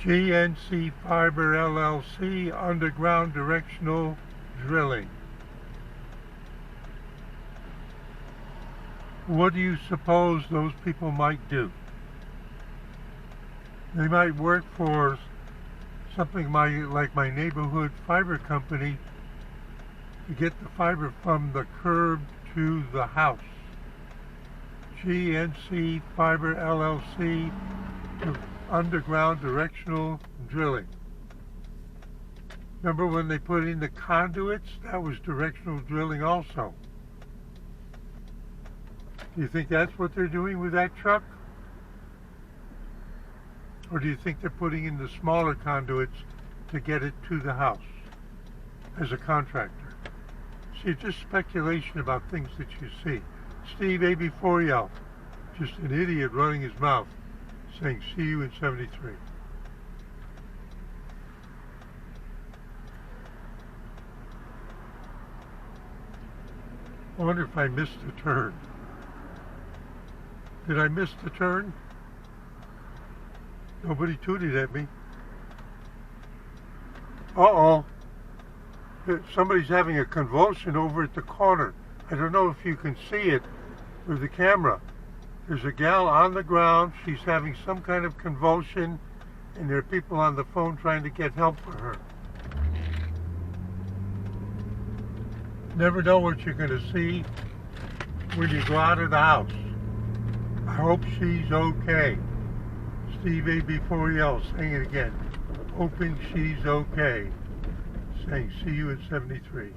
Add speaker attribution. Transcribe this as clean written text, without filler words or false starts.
Speaker 1: GNC Fiber LLC underground directional drilling. What do you suppose those people might do? They might work for something like my neighborhood fiber company to get the fiber from the curb to the house. GNC Fiber LLC to underground directional drilling. Remember when they put in the conduits? That was directional drilling also. Do you think that's what they're doing with that truck? Or do you think they're putting in the smaller conduits to get it to the house as a contractor? See, it's just speculation about things that you see. Steve AB4L, just an idiot running his mouth, saying, see you in 73. I wonder if I missed a turn. Did I miss the turn? Nobody tooted at me. Uh-oh. Somebody's having a convulsion over at the corner. I don't know if you can see it with the camera. There's a gal on the ground. She's having some kind of convulsion, and there are people on the phone trying to get help for her. Never know what you're going to see when you go out of the house. I hope she's okay. Steve AB4L saying it again. Hoping she's okay. Saying see you in 73.